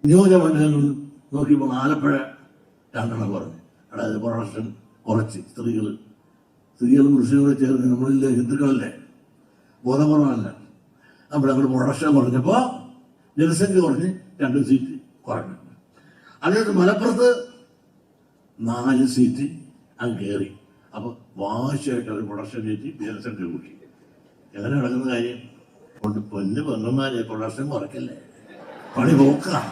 നിയോജകമണ്ഡലങ്ങൾ നോക്കിയപ്പോൾ ആലപ്പുഴ രണ്ടെണ്ണം പറഞ്ഞു. അതായത് പ്രൊഡക്ഷൻ കുറച്ച് സ്ത്രീകളും പുരുഷനും ചേർന്ന് നമ്മളില്ലേ ഹിന്ദുക്കളല്ലേ, ബോധപൂർവമല്ല. അവിടെ അങ്ങോട്ട് പ്രൊഡക്ഷൻ കുറഞ്ഞപ്പോൾ ജനസംഖ്യ കുറഞ്ഞ് 2 സീറ്റ് കുറഞ്ഞു. അതിനകത്ത് മലപ്പുറത്ത് 4 സീറ്റ് അങ്ങ് കയറി. അപ്പോൾ വാശിയായിട്ട് അവർ പ്രൊഡക്ഷൻ കയറ്റി ജനസംഖ്യ കൂട്ടി. എങ്ങനെ നടക്കുന്ന കാര്യം കൊണ്ട് പൊന്ന് പെണ്ണന്മാരെ പ്രൊഡക്ഷൻ കുറയ്ക്കല്ലേ, പണി പോക്കാം.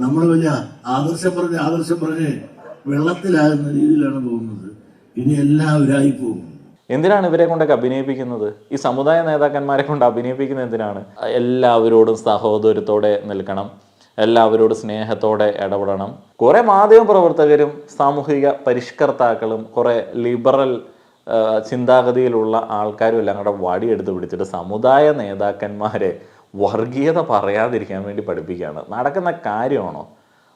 നമ്മൾ വലിയ ആദർശം പറഞ്ഞ് വെള്ളത്തിലാകുന്ന രീതിയിലാണ് പോകുന്നത്. ഇനി എല്ലാവരായി പോകും. എന്തിനാണ് ഇവരെ കൊണ്ടൊക്കെ അഭിനയിപ്പിക്കുന്നത്? ഈ സമുദായ നേതാക്കന്മാരെ കൊണ്ട് അഭിനയിപ്പിക്കുന്നത് എന്തിനാണ്? എല്ലാവരോടും സഹോദരത്തോടെ നിൽക്കണം, എല്ലാവരോടും സ്നേഹത്തോടെ ഇടപെടണം. കുറെ മാധ്യമ പ്രവർത്തകരും സാമൂഹിക പരിഷ്കർത്താക്കളും കുറെ ലിബറൽ ചിന്താഗതിയിലുള്ള ആൾക്കാരും എല്ലാം കൂടെ വടിയെടുത്ത് പിടിച്ചിട്ട് സമുദായ നേതാക്കന്മാരെ വർഗീയത പറയാതിരിക്കാൻ വേണ്ടി പഠിപ്പിക്കുകയാണ്. നടക്കുന്ന കാര്യമാണോ?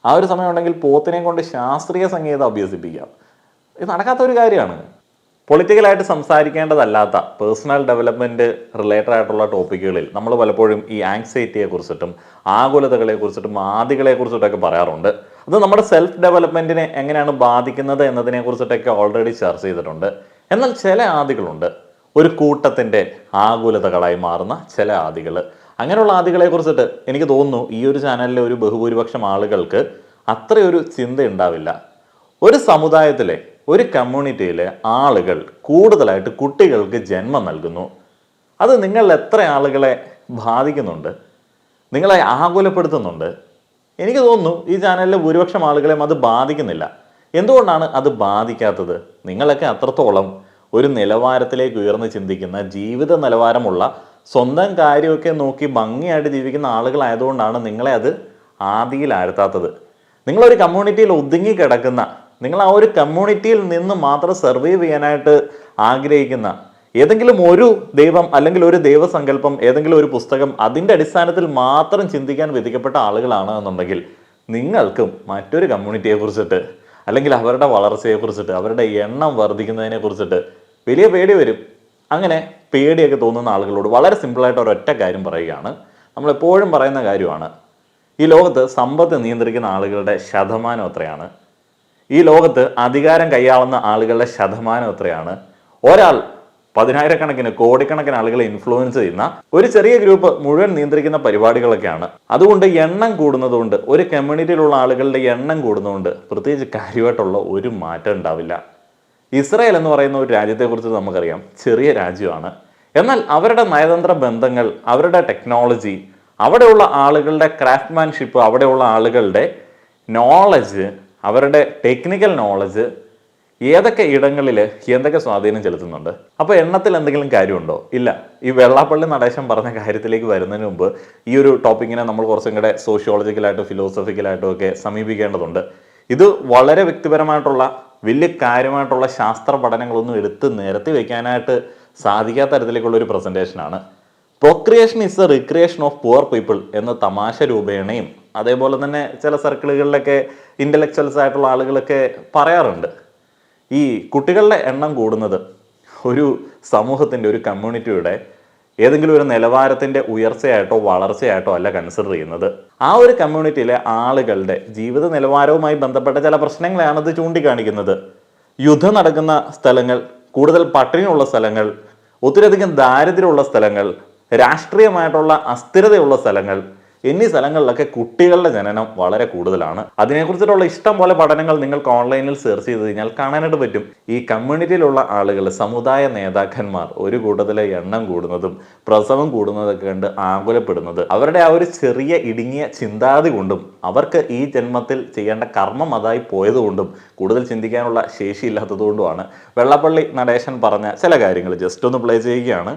ആ ഒരു സമയം ഉണ്ടെങ്കിൽ പോത്തിനെ കൊണ്ട് ശാസ്ത്രീയ സംഗീതം അഭ്യസിപ്പിക്കാം. ഇത് നടക്കാത്ത ഒരു കാര്യമാണ്. പൊളിറ്റിക്കലായിട്ട് സംസാരിക്കേണ്ടതല്ലാത്ത പേഴ്സണൽ ഡെവലപ്മെൻറ്റ് റിലേറ്റഡ് ആയിട്ടുള്ള ടോപ്പിക്കുകളിൽ നമ്മൾ പലപ്പോഴും ഈ ആങ്സൈറ്റിയെ കുറിച്ചിട്ടും ആകുലതകളെ കുറിച്ചിട്ടും ആദികളെ കുറിച്ചിട്ടൊക്കെ പറയാറുണ്ട്. അത് നമ്മുടെ സെൽഫ് ഡെവലപ്മെൻറ്റിനെ എങ്ങനെയാണ് ബാധിക്കുന്നത് എന്നതിനെ കുറിച്ചിട്ടൊക്കെ ഓൾറെഡി ചർച്ച ചെയ്തിട്ടുണ്ട്. എന്നാൽ ചില ആദികളുണ്ട്, ഒരു കൂട്ടത്തിൻ്റെ ആകുലതകളായി മാറുന്ന ചില ആദികൾ. അങ്ങനെയുള്ള ആദികളെ കുറിച്ചിട്ട് എനിക്ക് തോന്നുന്നു ഈ ഒരു ചാനലിലെ ഒരു ബഹുഭൂരിപക്ഷം ആളുകൾക്ക് അത്രയൊരു ചിന്ത ഉണ്ടാവില്ല. ഒരു സമുദായത്തിലെ ഒരു കമ്മ്യൂണിറ്റിയിലെ ആളുകൾ കൂടുതലായിട്ട് കുട്ടികൾക്ക് ജന്മം നൽകുന്നു. അത് നിങ്ങൾ എത്ര ആളുകളെ ബാധിക്കുന്നുണ്ട്, നിങ്ങളെ ആകുലപ്പെടുത്തുന്നുണ്ട്? എനിക്ക് തോന്നുന്നു ഈ ചാനലിലെ ഭൂരിപക്ഷം ആളുകളെയും അത് ബാധിക്കുന്നില്ല. എന്തുകൊണ്ടാണ് അത് ബാധിക്കാത്തത്? നിങ്ങളൊക്കെ അത്രത്തോളം ഒരു നിലവാരത്തിലേക്ക് ഉയർന്ന് ചിന്തിക്കുന്ന, ജീവിത നിലവാരമുള്ള, സ്വന്തം കാര്യമൊക്കെ നോക്കി ഭംഗിയായിട്ട് ജീവിക്കുന്ന ആളുകളായതുകൊണ്ടാണ് നിങ്ങളെ അത് ആദിയിലാഴ്ത്താത്തത്. നിങ്ങളൊരു കമ്മ്യൂണിറ്റിയിൽ ഒതുങ്ങി കിടക്കുന്ന, നിങ്ങൾ ആ ഒരു കമ്മ്യൂണിറ്റിയിൽ നിന്ന് മാത്രം സർവൈവ് ചെയ്യാനായിട്ട് ആഗ്രഹിക്കുന്ന, ഏതെങ്കിലും ഒരു ദൈവം അല്ലെങ്കിൽ ഒരു ദൈവസങ്കല്പം, ഏതെങ്കിലും ഒരു പുസ്തകം, അതിൻ്റെ അടിസ്ഥാനത്തിൽ മാത്രം ചിന്തിക്കാൻ വിധിക്കപ്പെട്ട ആളുകളാണ് എന്നുണ്ടെങ്കിൽ നിങ്ങൾക്കും മറ്റൊരു കമ്മ്യൂണിറ്റിയെ കുറിച്ചിട്ട് അല്ലെങ്കിൽ അവരുടെ വളർച്ചയെക്കുറിച്ചിട്ട്, അവരുടെ എണ്ണം വർദ്ധിക്കുന്നതിനെ കുറിച്ചിട്ട് വലിയ പേടി വരും. അങ്ങനെ പേടിയൊക്കെ തോന്നുന്ന ആളുകളോട് വളരെ സിമ്പിളായിട്ട് ഒരൊറ്റ കാര്യം പറയുകയാണ്. നമ്മളെപ്പോഴും പറയുന്ന കാര്യമാണ്, ഈ ലോകത്ത് സമ്പത്ത് നിയന്ത്രിക്കുന്ന ആളുകളുടെ ശതമാനം എത്രയാണ്? ഈ ലോകത്ത് അധികാരം കൈയാളുന്ന ആളുകളുടെ ശതമാനം എത്രയാണ്? ഒരാൾ 10,000-കണക്കിന് കോടിക്കണക്കിന് ആളുകളെ ഇൻഫ്ലുവൻസ് ചെയ്യുന്ന ഒരു ചെറിയ ഗ്രൂപ്പ് മുഴുവൻ നിയന്ത്രിക്കുന്ന പരിപാടികളൊക്കെയാണ്. അതുകൊണ്ട് എണ്ണം കൂടുന്നതുകൊണ്ട്, ഒരു കമ്മ്യൂണിറ്റിയിലുള്ള ആളുകളുടെ എണ്ണം കൂടുന്നതുകൊണ്ട് പ്രത്യേകിച്ച് കാര്യമായിട്ടുള്ള ഒരു മാറ്റം ഉണ്ടാവില്ല. ഇസ്രായേൽ എന്ന് പറയുന്ന ഒരു രാജ്യത്തെക്കുറിച്ച് നമുക്കറിയാം, ചെറിയ രാജ്യമാണ്. എന്നാൽ അവരുടെ നയതന്ത്ര ബന്ധങ്ങൾ, അവരുടെ ടെക്നോളജി, അവിടെയുള്ള ആളുകളുടെ ക്രാഫ്റ്റ്മാൻഷിപ്പ്, അവിടെയുള്ള ആളുകളുടെ നോളജ്, അവരുടെ ടെക്നിക്കൽ നോളജ് ഏതൊക്കെ ഇടങ്ങളിൽ എന്തൊക്കെ സ്വാധീനം ചെലുത്തുന്നുണ്ട്? അപ്പോൾ എണ്ണത്തിൽ എന്തെങ്കിലും കാര്യമുണ്ടോ? ഇല്ല. ഈ വെള്ളാപ്പള്ളി നടേശൻ പറഞ്ഞ കാര്യത്തിലേക്ക് വരുന്നതിന് മുമ്പ് ഈ ഒരു ടോപ്പിക്കിനെ നമ്മൾ കുറച്ചും കൂടെ സോഷ്യോളജിക്കലായിട്ടും ഫിലോസഫിക്കലായിട്ടും ഒക്കെ സമീപിക്കേണ്ടതുണ്ട്. ഇത് വളരെ വ്യക്തിപരമായിട്ടുള്ള വലിയ കാര്യമായിട്ടുള്ള ശാസ്ത്ര പഠനങ്ങളൊന്നും എടുത്ത് നിരത്തി വയ്ക്കാനായിട്ട് സാധിക്കാത്ത തരത്തിലേക്കുള്ള ഒരു പ്രസൻറ്റേഷനാണ്. Procreation is a recreation of poor people എന്ന തമാശ രൂപേണയും അതേപോലെ തന്നെ ചില സർക്കിളുകളിലൊക്കെ ഇൻ്റലക്ച്വൽസ് ആയിട്ടുള്ള ആളുകളൊക്കെ പറയാറുണ്ട്. ഈ കുട്ടികളുടെ എണ്ണം കൂടുന്നത് ഒരു സമൂഹത്തിൻ്റെ, ഒരു കമ്മ്യൂണിറ്റിയുടെ ഏതെങ്കിലും ഒരു നിലവാരത്തിൻ്റെ ഉയർച്ചയായിട്ടോ വളർച്ചയായിട്ടോ അല്ല കൺസിഡർ ചെയ്യുന്നത്. ആ ഒരു കമ്മ്യൂണിറ്റിയിലെ ആളുകളുടെ ജീവിത നിലവാരവുമായി ബന്ധപ്പെട്ട ചില പ്രശ്നങ്ങളെയാണ് ഇത് ചൂണ്ടിക്കാണിക്കുന്നത്. യുദ്ധം നടക്കുന്ന സ്ഥലങ്ങൾ, കൂടുതൽ പട്ടിണിയുള്ള സ്ഥലങ്ങൾ, ഒത്തിരിയധികം ദാരിദ്ര്യമുള്ള സ്ഥലങ്ങൾ, രാഷ്ട്രീയമായിട്ടുള്ള അസ്ഥിരതയുള്ള സ്ഥലങ്ങൾ എന്നീ സ്ഥലങ്ങളിലൊക്കെ കുട്ടികളുടെ ജനനം വളരെ കൂടുതലാണ്. അതിനെക്കുറിച്ചിട്ടുള്ള ഇഷ്ടം പോലെ പഠനങ്ങൾ നിങ്ങൾക്ക് ഓൺലൈനിൽ സെർച്ച് ചെയ്ത് കഴിഞ്ഞാൽ കാണാനായിട്ട് പറ്റും. ഈ കമ്മ്യൂണിറ്റിയിലുള്ള ആളുകൾ, സമുദായ നേതാക്കന്മാർ ഒരു കൂട്ടത്തിലെ എണ്ണം കൂടുന്നതും പ്രസവം കൂടുന്നതൊക്കെ കണ്ട് ആകുലപ്പെടുന്നത് അവരുടെ ആ ഒരു ചെറിയ ഇടുങ്ങിയ ചിന്താഗതി കൊണ്ടും അവർക്ക് ഈ ജന്മത്തിൽ ചെയ്യേണ്ട കർമ്മം അതായി പോയതുകൊണ്ടും കൂടുതൽ ചിന്തിക്കാനുള്ള ശേഷിയില്ലാത്തതുകൊണ്ടുമാണ്. വെള്ളാപ്പള്ളി നടേശൻ പറഞ്ഞ ചില കാര്യങ്ങൾ ജസ്റ്റ് ഒന്ന് പ്ലേ ചെയ്യുകയാണ്.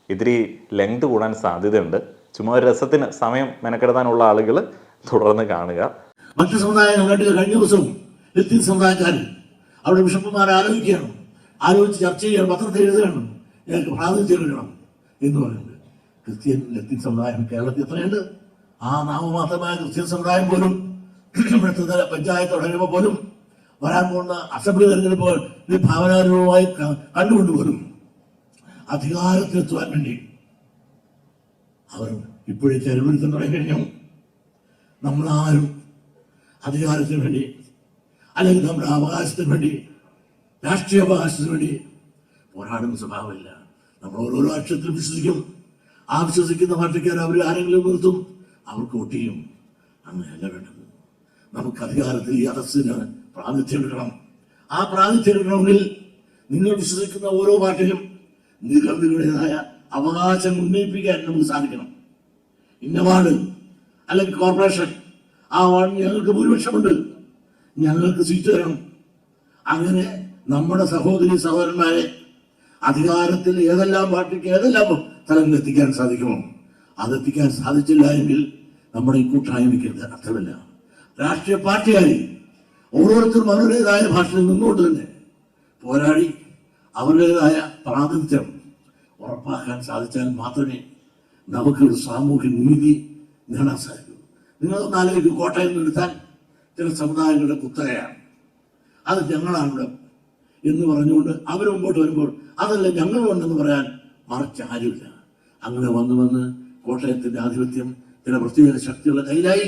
ഇത്തിരി ലെങ്ത് കൂടാൻ സാധ്യതയുണ്ട്. ചുമ്മാ ഒരു രസത്തിന് സമയം മെനക്കെടുത്താനുള്ള ആളുകൾ തുടർന്ന് കാണുക. മറ്റു സമുദായങ്ങൾ കഴിഞ്ഞ ദിവസം ലത്തീൻ സമുദായക്കാർ അവിടെ ബിഷപ്പുമാർ ആലോചിച്ച് ചർച്ച ചെയ്യണം, പത്രത്തിൽ എഴുതുകയാണ്, ഞങ്ങൾക്ക് പ്രാതിനിധ്യം നൽകണം എന്ന് പറയുന്നത്. ക്രിസ്ത്യൻ ലത്തീൻ സമുദായം കേരളത്തിൽ എത്രയുണ്ട്? ആ നാമമാത്രമായ ക്രിസ്ത്യൻ സമുദായം പോലും ഇവിടുത്തെ പഞ്ചായത്ത് തുടങ്ങുമ്പോൾ പോലും വരാൻ പോകുന്ന അസംബ്ലി തെരഞ്ഞെടുപ്പ് ഭാവനാരൂപമായി കണ്ടുകൊണ്ടുപോലും അധികാരത്തിലെത്തുവാൻ വേണ്ടി അവർ ഇപ്പോഴേ തെരുവിൽ തുടങ്ങി കഴിഞ്ഞു. നമ്മളാരും അധികാരത്തിന് വേണ്ടി അല്ലെങ്കിൽ നമ്മുടെ അവകാശത്തിന് വേണ്ടി, രാഷ്ട്രീയ അവകാശത്തിന് വേണ്ടി പോരാടുന്ന സ്വഭാവമില്ല. നമ്മൾ ഓരോരോ അക്ഷരത്തിൽ വിശ്വസിക്കും. ആ വിശ്വസിക്കുന്ന പാർട്ടിക്കാർ അവർ ആരെങ്കിലും നിർത്തും, അവർക്ക് വോട്ട് ചെയ്യും. അങ്ങനെയല്ല വേണ്ടത്. നമുക്ക് അധികാരത്തിൽ ഈ അറസ്റ്റിന് പ്രാതിനിധ്യം എടുക്കണം. ആ പ്രാതിനിധ്യം എടുക്കണമെങ്കിൽ നിങ്ങൾ വിശ്വസിക്കുന്ന ഓരോ പാർട്ടിയും നിങ്ങളുടേതായ അവകാശം ഉന്നയിപ്പിക്കാൻ നമുക്ക് സാധിക്കണം. ഇന്ന വാർഡ് അല്ലെങ്കിൽ കോർപ്പറേഷൻ, ആ വാർഡിന് ഞങ്ങൾക്ക് ഭൂരിപക്ഷമുണ്ട്, ഞങ്ങൾക്ക് സീറ്റ് തരണം. അങ്ങനെ നമ്മുടെ സഹോദരി സഹോദരന്മാരെ അധികാരത്തിൽ ഏതെല്ലാം പാർട്ടിക്ക് ഏതെല്ലാം തലങ്ങളിൽ എത്തിക്കാൻ സാധിക്കുമോ അതെത്തിക്കാൻ സാധിച്ചില്ല എങ്കിൽ നമ്മുടെ ഈ കൂട്ടായ്മയ്ക്ക് അർത്ഥമില്ല. രാഷ്ട്രീയ പാർട്ടിയായി ഓരോരുത്തരും അവരുടേതായ ഭാഷയിൽ നിന്നുകൊണ്ട് തന്നെ പോരാടി അവരുടേതായ പ്രാതിനിധ്യം ഉറപ്പാക്കാൻ സാധിച്ചാൽ മാത്രമേ നമുക്കൊരു സാമൂഹ്യ നീതി നേടാൻ സാധിക്കൂ. നിങ്ങളൊന്ന് ആലോചിക്കും, കോട്ടയം എടുത്താൽ ചില സമുദായങ്ങളുടെ കുത്തകയാണ്, അത് ഞങ്ങളാണ് എന്ന് പറഞ്ഞുകൊണ്ട് അവർ മുമ്പോട്ട് വരുമ്പോൾ അതല്ല ഞങ്ങളുണ്ടെന്ന് പറയാൻ മറിച്ച് ആരുമില്ല. അങ്ങനെ വന്ന് കോട്ടയത്തിന്റെ ആധിപത്യം ചില പ്രത്യേക ശക്തികളുടെ കയ്യിലായി.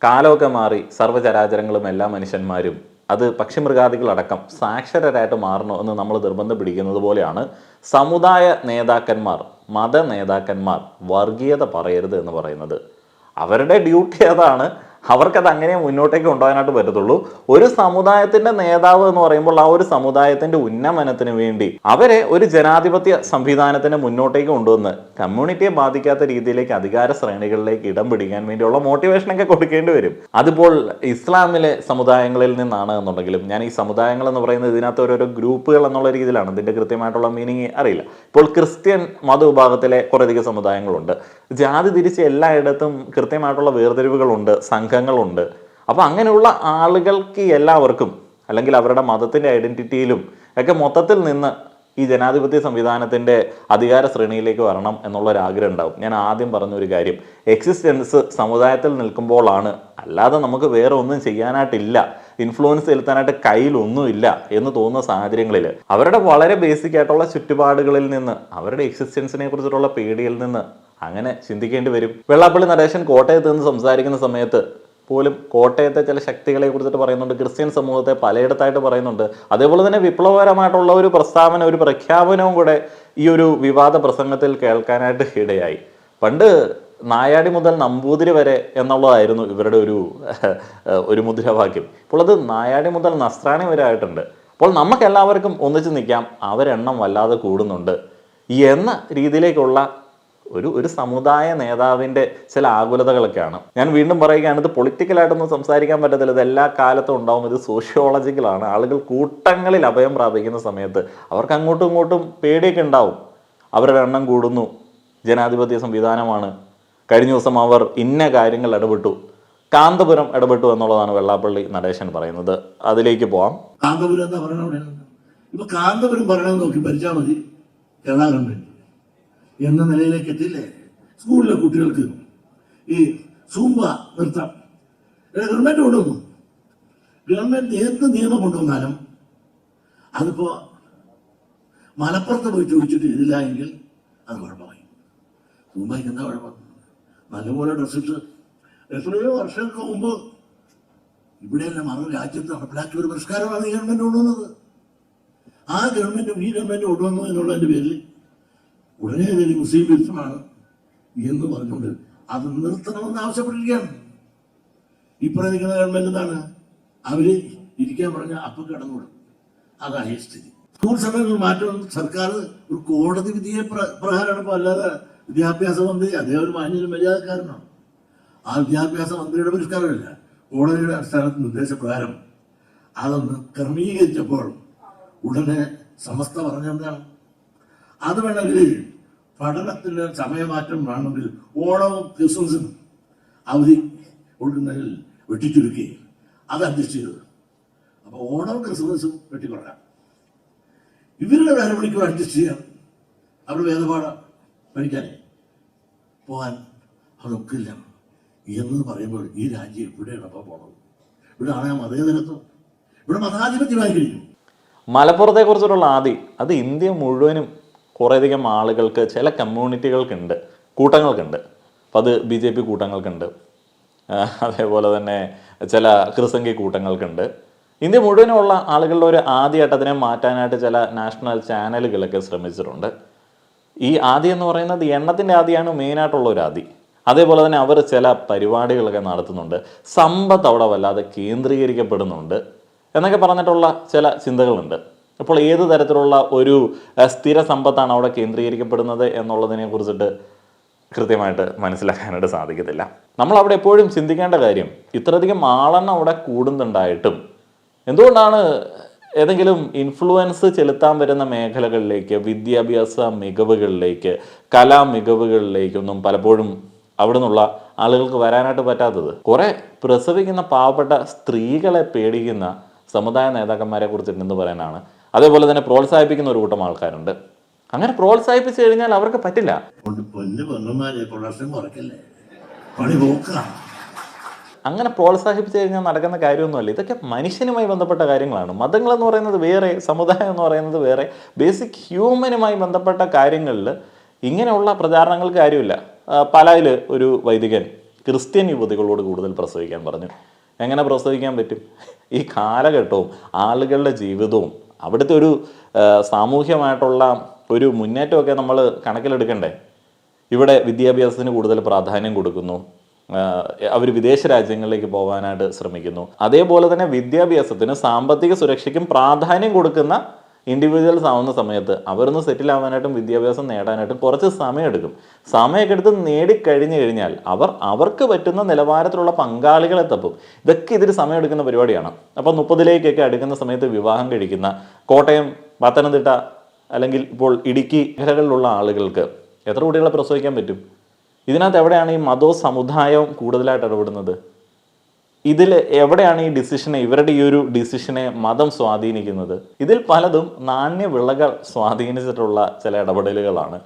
കാലമൊക്കെ മാറി സർവ്വചരാചരങ്ങളും എല്ലാ മനുഷ്യന്മാരും, അത് പക്ഷിമൃഗാദികളടക്കം സാക്ഷരരായിട്ട് മാറണോ എന്ന് നമ്മൾ നിർബന്ധം പിടിക്കുന്നത് പോലെയാണ് സമുദായ നേതാക്കന്മാർ, മത നേതാക്കന്മാർ വർഗീയത പറയരുത് എന്ന് പറയുന്നത്. അവരുടെ ഡ്യൂട്ടി അതാണ്. അവർക്കത് അങ്ങനെ മുന്നോട്ടേക്ക് കൊണ്ടുപോകാനായിട്ട് പറ്റത്തുള്ളൂ. ഒരു സമുദായത്തിന്റെ നേതാവ് എന്ന് പറയുമ്പോൾ ആ ഒരു സമുദായത്തിന്റെ ഉന്നമനത്തിന് വേണ്ടി അവരെ ഒരു ജനാധിപത്യ സംവിധാനത്തിന് മുന്നോട്ടേക്ക് കൊണ്ടുവന്ന് കമ്മ്യൂണിറ്റിയെ ബാധിക്കാത്ത രീതിയിലേക്ക് അധികാര ശ്രേണികളിലേക്ക് ഇടം പിടിക്കാൻ വേണ്ടിയുള്ള മോട്ടിവേഷനൊക്കെ കൊടുക്കേണ്ടി വരും. അതിപ്പോൾ ഇസ്ലാമിലെ സമുദായങ്ങളിൽ നിന്നാണ് എന്നുണ്ടെങ്കിലും, ഞാൻ ഈ സമുദായങ്ങൾ എന്ന് പറയുന്നത് ഇതിനകത്ത് ഓരോരോ ഗ്രൂപ്പുകൾ എന്നുള്ള രീതിയിലാണ്, ഇതിന്റെ കൃത്യമായിട്ടുള്ള മീനിങ് അറിയില്ല. ഇപ്പോൾ ക്രിസ്ത്യൻ മതവിഭാഗത്തിലെ കുറേയധികം സമുദായങ്ങളുണ്ട്. ജാതി തിരിച്ച് എല്ലായിടത്തും കൃത്യമായിട്ടുള്ള വേർതിരിവുകളുണ്ട്, സംഘങ്ങളുണ്ട്. അപ്പോൾ അങ്ങനെയുള്ള ആളുകൾക്ക് എല്ലാവർക്കും അല്ലെങ്കിൽ അവരുടെ മതത്തിൻ്റെ ഐഡൻറ്റിറ്റിയിലും ഒക്കെ മൊത്തത്തിൽ നിന്ന് ഈ ജനാധിപത്യ സംവിധാനത്തിൻ്റെ അധികാര ശ്രേണിയിലേക്ക് വരണം എന്നുള്ളൊരാഗ്രഹം ഉണ്ടാവും. ഞാൻ ആദ്യം പറഞ്ഞൊരു കാര്യം, എക്സിസ്റ്റൻസ് സമുദായത്തിൽ നിൽക്കുമ്പോഴാണ്, അല്ലാതെ നമുക്ക് വേറെ ഒന്നും ചെയ്യാനായിട്ടില്ല, ഇൻഫ്ലുവൻസ് ചെലുത്താനായിട്ട് കയ്യിലൊന്നുമില്ല എന്ന് തോന്നുന്ന സാഹചര്യങ്ങളിൽ അവരുടെ വളരെ ബേസിക് ആയിട്ടുള്ള ചുറ്റുപാടുകളിൽ നിന്ന്, അവരുടെ എക്സിസ്റ്റൻസിനെ കുറിച്ചിട്ടുള്ള പേടിയിൽ നിന്ന് അങ്ങനെ ചിന്തിക്കേണ്ടി വരും. വെള്ളാപ്പള്ളി നടേശൻ കോട്ടയത്ത് നിന്ന് സംസാരിക്കുന്ന സമയത്ത് പോലും കോട്ടയത്തെ ചില ശക്തികളെ കുറിച്ചിട്ട് പറയുന്നുണ്ട്, ക്രിസ്ത്യൻ സമൂഹത്തെ പലയിടത്തായിട്ട് പറയുന്നുണ്ട്. അതേപോലെ തന്നെ വിപ്ലവകരമായിട്ടുള്ള ഒരു പ്രസ്താവന, ഒരു പ്രഖ്യാപനവും കൂടെ ഈ ഒരു വിവാദ പ്രസംഗത്തിൽ കേൾക്കാനായിട്ട് ഇടയായി. പണ്ട് നായാടി മുതൽ നമ്പൂതിരി വരെ എന്നുള്ളതായിരുന്നു ഇവരുടെ ഒരു മുദ്രാവാക്യം. ഇപ്പോൾ അത് നായാടി മുതൽ നസ്രാണി വരെ ആയിട്ടുണ്ട്. അപ്പോൾ നമുക്കെല്ലാവർക്കും ഒന്നിച്ച് നിൽക്കാം, അവരെണ്ണം വല്ലാതെ കൂടുന്നുണ്ട് എന്ന രീതിയിലേക്കുള്ള ഒരു സമുദായ നേതാവിൻ്റെ ചില ആകുലതകളൊക്കെയാണ്. ഞാൻ വീണ്ടും പറയുകയാണ്, ഇത് പൊളിറ്റിക്കലായിട്ടൊന്നും സംസാരിക്കാൻ പറ്റത്തില്ല, ഇത് എല്ലാ കാലത്തും ഉണ്ടാവും, ഇത് സോഷ്യോളജിക്കലാണ്. ആളുകൾ കൂട്ടങ്ങളിൽ അഭയം പ്രാപിക്കുന്ന സമയത്ത് അവർക്ക് അങ്ങോട്ടും ഇങ്ങോട്ടും പേടിയൊക്കെ ഉണ്ടാവും. അവരുടെ എണ്ണം കൂടുന്നു, ജനാധിപത്യ സംവിധാനമാണ്, കഴിഞ്ഞ ദിവസം അവർ ഇന്ന കാര്യങ്ങൾ ഇടപെട്ടു, കാന്തപുരം ഇടപെട്ടു എന്നുള്ളതാണ് വെള്ളാപ്പള്ളി നടേശൻ പറയുന്നത്. അതിലേക്ക് പോവാം. കാന്തപുരം എന്താ പറയണ? ഇപ്പൊ കാന്തപുരം പറയണമെന്ന് നോക്കി ഭരിച്ചാൽ മതി, കേരള ഗവൺമെന്റ് എന്ന നിലയിലേക്ക് എത്തില്ലേ? സ്കൂളിലെ കുട്ടികൾക്ക് ഈ സൂമ്പ നൃത്തം ഗവൺമെന്റ് കൊണ്ടുവന്നു. ഗവൺമെന്റ് എന്ത് നിയമം കൊണ്ടുവന്നാലും അതിപ്പോ മലപ്പുറത്ത് പോയി ചോദിച്ചിട്ട് ഇതില്ല എങ്കിൽ അത് കുഴപ്പമായി. സൂമ്പയ്ക്ക് എന്താ കുഴപ്പം? നല്ലപോലെ ഡ്രസ്സിട്ട് എത്രയോ വർഷങ്ങൾക്ക് മുമ്പ് ഇവിടെയെല്ലാം മറു രാജ്യത്ത് നടപ്പിലാക്കിയ ഒരു പരിഷ്കാരമാണ് ഈ ഗവൺമെന്റ് കൊണ്ടുവന്നത്. ആ ഗവൺമെന്റും ഈ ഗവൺമെന്റ് കൊണ്ടുവന്നു എന്നുള്ളതിന്റെ പേരിൽ ഉടനെ മുസ്ലിം വിരുദ്ധമാണ് എന്ന് പറഞ്ഞുകൊണ്ട് അത് നിർത്തണമെന്ന് ആവശ്യപ്പെട്ടിരിക്കുകയാണ്. ഇപ്പറ നിൽക്കുന്ന ഗവൺമെന്റ് എന്താണ്, അവര് ഇരിക്കാൻ പറഞ്ഞാൽ അപ്പൊ കിടന്നുകൂടും. അതായ സ്ഥിതി. സ്കൂൾ സമയങ്ങളിൽ മാറ്റം സർക്കാർ ഒരു കോടതി വിധിയെ പ്രകാരമാണ്. ഇപ്പൊ അല്ലാതെ വിദ്യാഭ്യാസ മന്ത്രി അദ്ദേഹം ഒരു മാന്യനും മര്യാദക്കാരനാണ്. ആ വിദ്യാഭ്യാസ മന്ത്രിയുടെ പരിഷ്കാരമല്ല, കോടതിയുടെ അടിസ്ഥാനത്തിൽ നിർദ്ദേശപ്രകാരം അതൊന്ന് ക്രമീകരിച്ചപ്പോൾ ഉടനെ സമസ്ത പറഞ്ഞെന്താണ്, അത് വേണമെങ്കിൽ പഠനത്തിന് സമയമാറ്റം വേണമെങ്കിൽ ഓണവും ക്രിസ്മസും അവധി കൊടുക്കുന്നതിൽ വെട്ടിച്ചുരുക്കി അത് അഡ്ജസ്റ്റ് ചെയ്തത്. അപ്പൊ ഓണവും ക്രിസ്മസും വെട്ടിക്കൊള്ളാം, ഇവരുടെ 1 മണിക്കൂർ അഡ്ജസ്റ്റ് ചെയ്യാം, അവർ വേദപാഠം പഠിക്കാനേ പോകാൻ അതൊക്കില്ല എന്ന് പറയുമ്പോൾ ഈ രാജ്യം എവിടെയാണ് അപ്പോൾ പോണത്? ഇവിടെ ആണെങ്കിൽ മതേതരത്വം, ഇവിടെ മതാധിപത്യമായി കഴിഞ്ഞു. മലപ്പുറത്തെ കുറിച്ചിട്ടുള്ള അത് ഇന്ത്യ മുഴുവനും കുറേയധികം ആളുകൾക്ക്, ചില കമ്മ്യൂണിറ്റികൾക്കുണ്ട്, കൂട്ടങ്ങൾക്കുണ്ട്. അപ്പോൾ അത് BJP കൂട്ടങ്ങൾക്കുണ്ട്, അതേപോലെ തന്നെ ചില ക്രിസംഗി കൂട്ടങ്ങൾക്കുണ്ട്. ഇന്ത്യ മുഴുവനുള്ള ആളുകളുടെ ഒരു ആദ്യഘട്ടത്തിനെ മാറ്റാനായിട്ട് ചില നാഷണൽ ചാനലുകളൊക്കെ ശ്രമിച്ചിട്ടുണ്ട്. ഈ ആദി എന്ന് പറയുന്നത് എണ്ണത്തിൻ്റെ ആദിയാണ് മെയിനായിട്ടുള്ള ഒരു ആദി. അതേപോലെ തന്നെ അവർ ചില പരിപാടികളൊക്കെ നടത്തുന്നുണ്ട്, സമ്പത്ത് അവിടെ വല്ലാതെ കേന്ദ്രീകരിക്കപ്പെടുന്നുണ്ട് എന്നൊക്കെ പറഞ്ഞിട്ടുള്ള ചില ചിന്തകളുണ്ട്. അപ്പോൾ ഏത് തരത്തിലുള്ള ഒരു സ്ഥിര സമ്പത്താണ് അവിടെ കേന്ദ്രീകരിക്കപ്പെടുന്നത് എന്നുള്ളതിനെ കുറിച്ചിട്ട് കൃത്യമായിട്ട് മനസ്സിലാക്കാനായിട്ട് സാധിക്കത്തില്ല. നമ്മളവിടെ എപ്പോഴും ചിന്തിക്കേണ്ട കാര്യം, ഇത്രയധികം ആളെണ്ണം അവിടെ കൂടുന്നുണ്ടായിട്ടും എന്തുകൊണ്ടാണ് ഏതെങ്കിലും ഇൻഫ്ലുവൻസ് ചെലുത്താൻ വരുന്ന മേഖലകളിലേക്ക്, വിദ്യാഭ്യാസ മികവുകളിലേക്ക്, കലാ മികവുകളിലേക്കൊന്നും പലപ്പോഴും അവിടെ നിന്നുള്ള ആളുകൾക്ക് വരാനായിട്ട് പറ്റാത്തത്? കുറെ പ്രസവിക്കുന്ന പാവപ്പെട്ട സ്ത്രീകളെ പേടിക്കുന്ന സമുദായ നേതാക്കന്മാരെ കുറിച്ചിട്ട് എന്ന് പറയാനാണ്. അതേപോലെ തന്നെ പ്രോത്സാഹിപ്പിക്കുന്ന ഒരു കൂട്ടം ആൾക്കാരുണ്ട്. അങ്ങനെ പ്രോത്സാഹിപ്പിച്ചു കഴിഞ്ഞാൽ അവർക്ക് പറ്റില്ല. അങ്ങനെ പ്രോത്സാഹിപ്പിച്ചു കഴിഞ്ഞാൽ നടക്കുന്ന കാര്യമൊന്നുമല്ല. ഇതൊക്കെ മനുഷ്യനുമായി ബന്ധപ്പെട്ട കാര്യങ്ങളാണ്. മതങ്ങളെന്ന് പറയുന്നത് വേറെ, സമുദായം എന്ന് പറയുന്നത് വേറെ. ബേസിക് ഹ്യൂമനുമായി ബന്ധപ്പെട്ട കാര്യങ്ങളിൽ ഇങ്ങനെയുള്ള പ്രചാരണങ്ങൾക്ക് കാര്യമില്ല. പാലായിൽ ഒരു വൈദികൻ ക്രിസ്ത്യൻ യുവതികളോട് കൂടുതൽ പ്രസവിക്കാൻ പറഞ്ഞു. എങ്ങനെ പ്രസവിക്കാൻ പറ്റും? ഈ കാലഘട്ടവും ആളുകളുടെ ജീവിതവും അവിടുത്തെ ഒരു സാമൂഹ്യമായിട്ടുള്ള ഒരു മുന്നേറ്റമൊക്കെ നമ്മൾ കണക്കിലെടുക്കണ്ടേ? ഇവിടെ വിദ്യാഭ്യാസത്തിന് കൂടുതൽ പ്രാധാന്യം കൊടുക്കുന്നു, അവർ വിദേശ രാജ്യങ്ങളിലേക്ക് പോകാനായിട്ട് ശ്രമിക്കുന്നു. അതേപോലെ തന്നെ വിദ്യാഭ്യാസത്തിന്, സാമ്പത്തിക സുരക്ഷയ്ക്കും പ്രാധാന്യം കൊടുക്കുന്ന ഇൻഡിവിജ്വൽസ് ആവുന്ന സമയത്ത് അവരൊന്ന് സെറ്റിൽ ആവാനായിട്ടും വിദ്യാഭ്യാസം നേടാനായിട്ടും കുറച്ച് സമയമെടുക്കും. സമയമൊക്കെ എടുത്ത് നേടിക്കഴിഞ്ഞു കഴിഞ്ഞാൽ അവർക്ക് പറ്റുന്ന നിലവാരത്തിലുള്ള പങ്കാളികളെ തപ്പും. ഇതൊക്കെ ഇതിന് സമയമെടുക്കുന്ന പരിപാടിയാണ്. അപ്പോൾ 30ലേക്കൊക്കെ അടുക്കുന്ന സമയത്ത് വിവാഹം കഴിക്കുന്ന കോട്ടയം, പത്തനംതിട്ട അല്ലെങ്കിൽ ഇപ്പോൾ ഇടുക്കി മേഖലകളിലുള്ള ആളുകൾക്ക് എത്ര കുട്ടികളെ പ്രസവിക്കാൻ പറ്റും? ഇതിനകത്ത് എവിടെയാണ് ഈ മതവും സമുദായവും കൂടുതലായിട്ട് ഇടപെടുന്നത്? ഇതിൽ എവിടെയാണ് ഈ ഡിസിഷനെ, ഇവരുടെ ഈ ഒരു ഡിസിഷനെ മതം സ്വാധീനിക്കുന്നത്? ഇതിൽ പലതും നാണ്യവിളകൾ സ്വാധീനിച്ചിട്ടുള്ള ചില ഇടപെടലുകളാണ്.